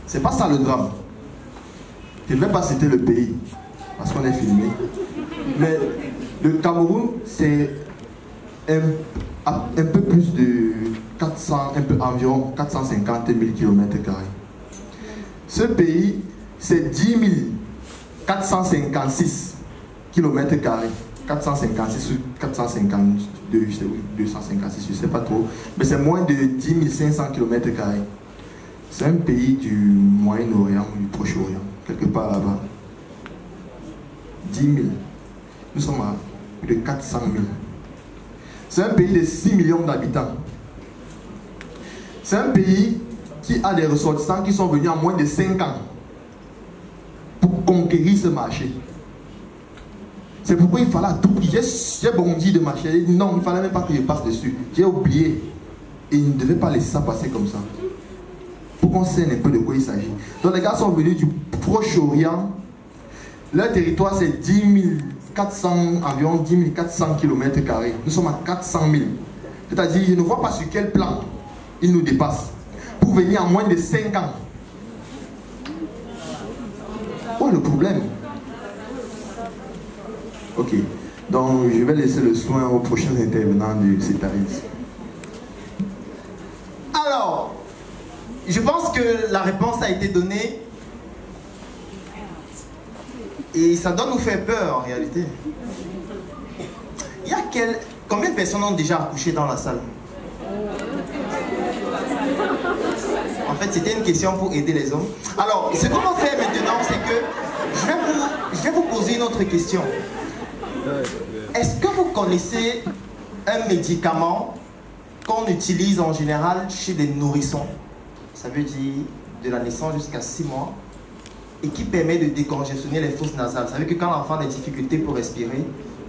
C'est pas ça le drame. Je ne vais pas citer le pays, parce qu'on est filmé. Mais le Cameroun, c'est un peu plus de 400, environ 450 000 km². Ce pays, c'est 10 456 km². 456 ou 452, 256, je ne sais pas trop. Mais c'est moins de 10 500 km². C'est un pays du Moyen-Orient, du Proche-Orient, quelque part là-bas. 10 000. Nous sommes à plus de 400 000. C'est un pays de 6 millions d'habitants. C'est un pays qui a des ressortissants qui sont venus en moins de 5 ans pour conquérir ce marché. C'est pourquoi il fallait tout. J'ai bondi de marché. Non, il ne fallait même pas que je passe dessus. J'ai oublié. Et il ne devait pas laisser ça passer comme ça. Pour qu'on saigne un peu de quoi il s'agit. Donc les gars sont venus du Proche-Orient. Leur territoire c'est 400, environ 10 400 km². Nous sommes à 400 000. C'est-à-dire, je ne vois pas sur quel plan ils nous dépassent. Pour venir en moins de 5 ans. Oh, le problème. Ok. Donc, je vais laisser le soin aux prochains intervenants de cet avis. Alors, je pense que la réponse a été donnée. Et ça doit nous faire peur en réalité. Il y a combien de personnes ont déjà accouché dans la salle? En fait, c'était une question pour aider les hommes. Alors, ce qu'on va faire maintenant, c'est que je vais vous poser une autre question. Est-ce que vous connaissez un médicament qu'on utilise en général chez des nourrissons? Ça veut dire de la naissance jusqu'à 6 mois. Et qui permet de décongestionner les fosses nasales. Ça veut dire que quand l'enfant a des difficultés pour respirer,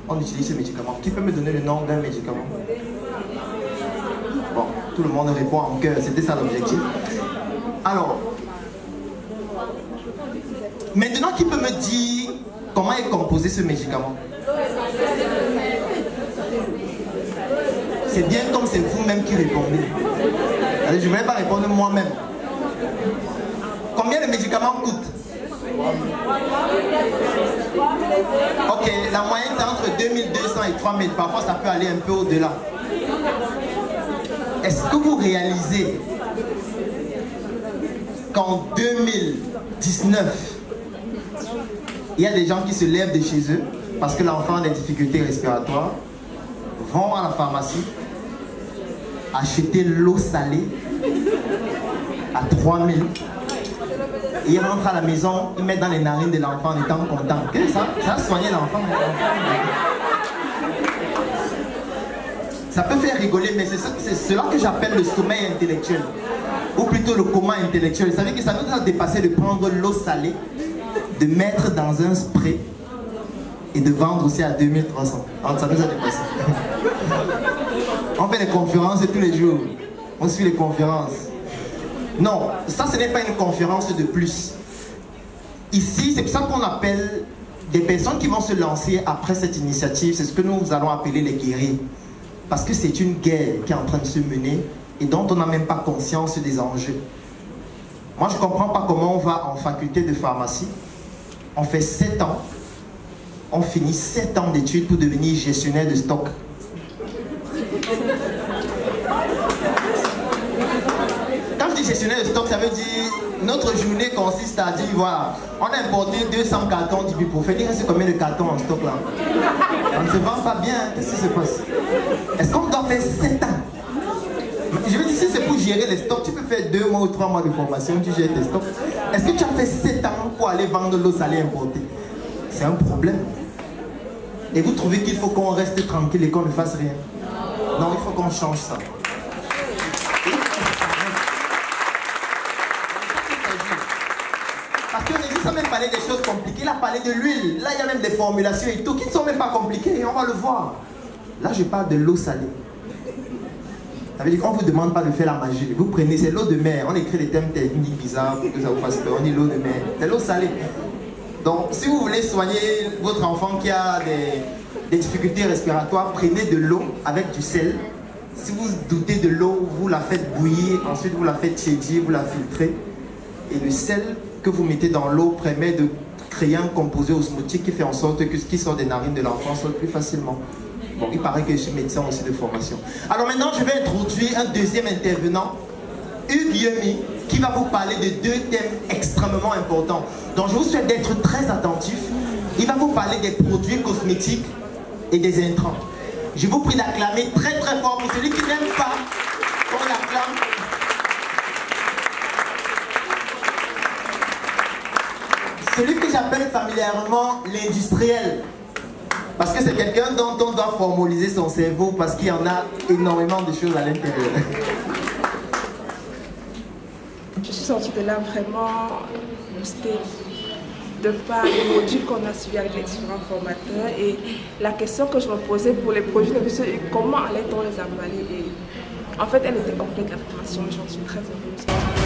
on utilise ce médicament. Qui peut me donner le nom d'un médicament? Bon, tout le monde répond en cœur, c'était ça l'objectif. Alors, maintenant qui peut me dire comment est composé ce médicament? C'est bien comme c'est vous-même qui répondez. Je ne voulais pas répondre moi-même. Combien le médicament coûte? Ok, la moyenne c'est entre 2200 et 3000. Parfois ça peut aller un peu au-delà. Est-ce que vous réalisez qu'en 2019, il y a des gens qui se lèvent de chez eux parce que l'enfant a des difficultés respiratoires, vont à la pharmacie, acheter l'eau salée à 3000. Et ils rentrent à la maison, ils mettent dans les narines de l'enfant en étant content. Ça a soigné l'enfant. Ça peut faire rigoler, mais c'est cela que j'appelle le sommeil intellectuel. Ou plutôt le coma intellectuel. Vous savez que ça nous a dépassé de prendre l'eau salée, de mettre dans un spray et de vendre aussi à 2300. Alors ça nous a dépassé. On fait des conférences tous les jours. On suit les conférences. Non, ça ce n'est pas une conférence de plus. Ici, c'est pour ça qu'on appelle des personnes qui vont se lancer après cette initiative, c'est ce que nous allons appeler les guerriers. Parce que c'est une guerre qui est en train de se mener et dont on n'a même pas conscience des enjeux. Moi, je ne comprends pas comment on va en faculté de pharmacie, on fait 7 ans, on finit 7 ans d'études pour devenir gestionnaire de stock. Quand je dis gestionnaire de stock, ça veut dire notre journée consiste à dire voilà, on a importé 200 cartons d'ibuprofène. Il reste combien de cartons en stock là? On ne se vend pas bien, qu'est-ce qui se passe? Est-ce qu'on doit faire 7 ans? Je veux dire, si c'est pour gérer les stocks, tu peux faire 2 mois ou 3 mois de formation, tu gères tes stocks. Est-ce que tu as fait 7 ans pour aller vendre l'eau salée importée? C'est un problème. Et vous trouvez qu'il faut qu'on reste tranquille et qu'on ne fasse rien? Non, il faut qu'on change ça. Parce que Régis a même parlé des choses compliquées. Il a parlé de l'huile. Là, il y a même des formulations et tout qui ne sont même pas compliquées. Et on va le voir. Là, je parle de l'eau salée. Ça veut dire qu'on ne vous demande pas de faire la magie. Vous prenez, c'est l'eau de mer. On écrit des thèmes techniques bizarres pour que ça vous fasse peur. On dit l'eau de mer. C'est l'eau salée. Donc, si vous voulez soigner votre enfant qui a des difficultés respiratoires, prenez de l'eau avec du sel. Si vous doutez de l'eau, vous la faites bouillir. Ensuite, vous la faites tiédir, vous la filtrez. Et le sel que vous mettez dans l'eau permet de créer un composé osmotique qui fait en sorte que ce qui sort des narines de l'enfant sorte plus facilement. Bon, il paraît que je suis médecin aussi de formation. Alors maintenant, je vais introduire un deuxième intervenant, Hugues Yemi, qui va vous parler de deux thèmes extrêmement importants. Donc je vous souhaite d'être très attentif. Il va vous parler des produits cosmétiques et des intrants. Je vous prie d'acclamer très très fort pour celui qui n'aime pas qu'on l'acclame. Celui que j'appelle familièrement l'industriel. Parce que c'est quelqu'un dont on doit formaliser son cerveau parce qu'il y en a énormément de choses à l'intérieur. Je suis sortie de là vraiment boostée de par les produits qu'on a suivis avec les différents formateurs et la question que je me posais pour les produits de monsieur, comment allait-on les emballer et en fait elle était complète la formation et j'en suis très heureuse.